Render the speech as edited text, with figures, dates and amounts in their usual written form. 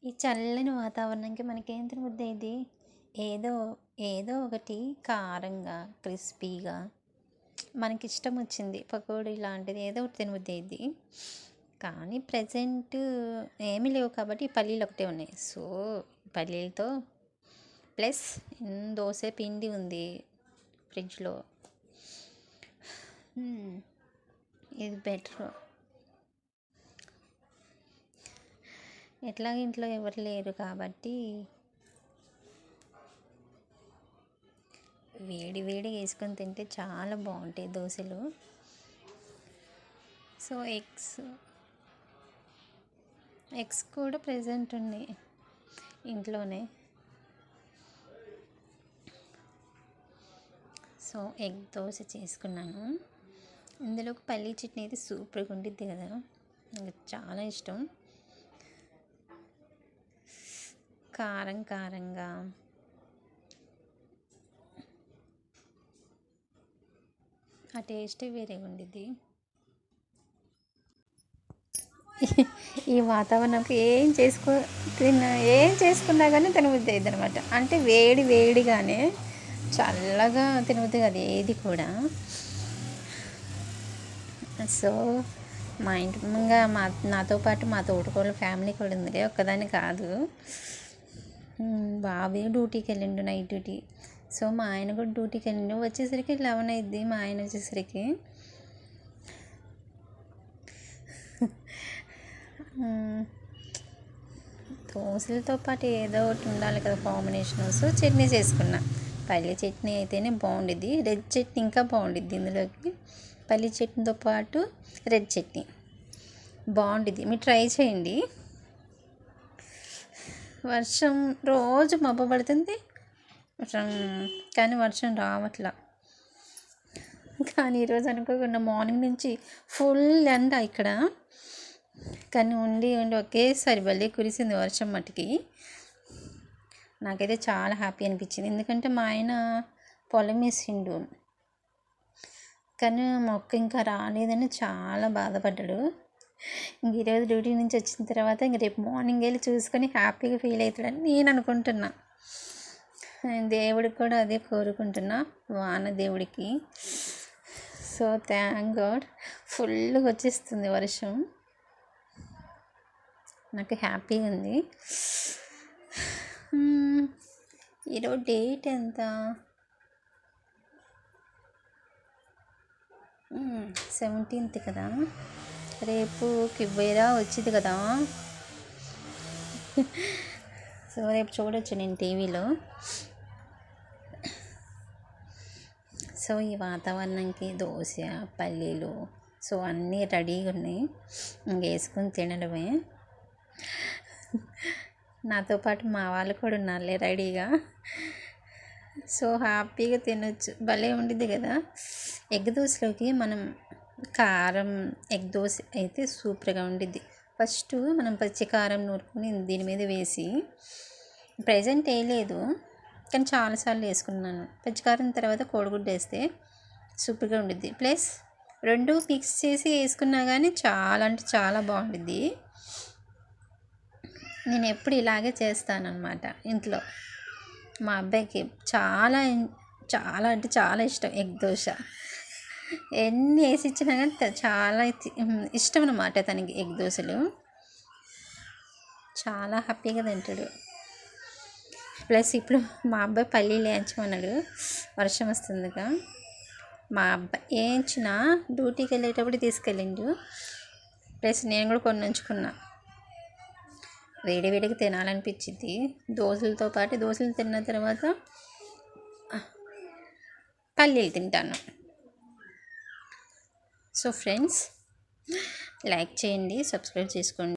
ఈ చల్లని వాతావరణంకి మనకేం తినబుద్ధి అయ్యిద్ది? ఏదో ఏదో ఒకటి కారంగా, క్రిస్పీగా మనకిష్టం వచ్చింది పకోడీ లాంటిది ఏదో ఒకటి తినబుద్ధి అయ్యిద్ది. కానీ ప్రెజెంట్ ఏమీ లేవు కాబట్టి ఈ పల్లీలు ఒకటే ఉన్నాయి. సో, పల్లీలతో ప్లస్ దోస పిండి ఉంది ఫ్రిడ్జ్‌లో. హ్మ్. ఇది బెటరు. ఎట్లాగో ఇంట్లో ఎవరు లేరు కాబట్టి వేడి వేడిగా వేసుకొని తింటే చాలా బాగుంటాయి దోశలు. సో ఎగ్స్ కూడా ప్రెజెంట్ ఉన్నాయి ఇంట్లోనే. సో ఎగ్ దోశ చేసుకున్నాను. ఇందులోకి పల్లీ చట్నీ అయితే సూపర్గా ఉండిద్ది కదా, నాకు చాలా ఇష్టం. కారం కారంగా ఆ టేస్టే వేరేగా ఉండిద్ది. ఈ వాతావరణంకి ఏం చేసుకున్నా కానీ తినబుద్ధి అయ్యిద్ది అనమాట. అంటే వేడి వేడిగానే చల్లగా తినబుద్ధి కాదు ఏది కూడా. సో మా ఇంటి ముందుగా నాతో పాటు మా తోటకోళ్ళ ఫ్యామిలీ కూడా ఉందిలే, ఒక్కదాన్ని కాదు. బాబు డ్యూటీకి వెళ్ళిండు, నైట్ డ్యూటీ. సో మా ఆయన కూడా డ్యూటీకి వెళ్ళిండు. వచ్చేసరికి 11 అయింది మా ఆయన వచ్చేసరికి. దోశలతో పాటు ఏదో ఒకటి ఉండాలి కదా కాంబినేషన్. సో చట్నీ చేసుకున్నా. పల్లీ చట్నీ అయితేనే బాగుండిద్ది, రెడ్ చట్నీ ఇంకా బాగుండిద్ది. ఇందులోకి పల్లీ చట్నీతో పాటు రెడ్ చట్నీ బాగుండిద్ది, మీరు ట్రై చేయండి. వర్షం రోజు మబ్బు పడుతుంది కానీ వర్షం రావట్లా. కానీ ఈరోజు అనుకోకుండా మార్నింగ్ నుంచి ఫుల్ ఎండ ఇక్కడ, కానీ ఉండి ఒకేసారి భలే కురిసింది వర్షం మట్టుకి. నాకైతే చాలా హ్యాపీ అనిపించింది, ఎందుకంటే మా ఆయన పొలం వేసిండు కానీ మొక్క ఇంకా రాలేదని చాలా బాధపడ్డాడు. ఇంక ఈరోజు డ్యూటీ నుంచి వచ్చిన తర్వాత ఇంక రేపు మార్నింగ్ వెళ్ళి చూసుకొని హ్యాపీగా ఫీల్ అవుతాడని నేను అనుకుంటున్నా. దేవుడికి కూడా అదే కోరుకుంటున్నా, వాన దేవుడికి. సో థ్యాంక్ గాడ్, ఫుల్గా వచ్చేస్తుంది వర్షం, నాకు హ్యాపీగా ఉంది. ఈరోజు డేట్ ఎంత? 17th కదా, రేపు కివ్వేరా వచ్చింది కదా. సో రేపు చూడొచ్చు నేను టీవీలో. సో ఈ వాతావరణంకి దోశ, పల్లీలు సో అన్నీ రెడీగా ఉన్నాయి, వేసుకొని తినడమే. నాతో పాటు మా వాళ్ళు కూడా ఉన్నారులే రెడీగా. సో హ్యాపీగా తినొచ్చు, భలే ఉండిద్ది కదా. ఎగ్ దోశలోకి మనం కారం ఎగ్ దోశ అయితే సూపర్గా ఉండిద్ది. ఫస్ట్ మనం పచ్చి కారం నూరుకొని దీని మీద వేసి, ప్రెజెంట్ వేయలేదు కానీ చాలాసార్లు వేసుకున్నాను. పచ్చికారం తర్వాత కోడిగుడ్డు వేస్తే సూపర్గా ఉండిద్ది. ప్లస్ రెండు మిక్స్ చేసి వేసుకున్నా కానీ చాలా అంటే చాలా బాగుండిద్ది. నేను ఎప్పుడు ఇలాగే చేస్తానన్నమాట ఇంట్లో. మా అబ్బాయికి చాలా చాలా అంటే చాలా ఇష్టం ఎగ్ దోశ. ఎన్ని వేసి ఇచ్చినా కానీ చాలా ఇష్టం అన్నమాట తనకి ఎగ్ దోశలు, చాలా హ్యాపీగా తింటాడు. ప్లస్ ఇప్పుడు మా అబ్బాయి పల్లీలు వేయించమన్నాడు, వర్షం వస్తుందిగా. మా అబ్బాయి వేయించిన డ్యూటీకి వెళ్ళేటప్పుడు తీసుకెళ్ళిండు. ప్లస్ నేను కూడా కొన్ని ఉంచుకున్నా, వేడి వేడిగా తినాలనిపించింది. దోశలతో పాటు దోశలు తిన్న తర్వాత పల్లీలు తింటాను. సో ఫ్రెండ్స్, లైక్ చేయండి, సబ్స్క్రైబ్ చేసుకోండి.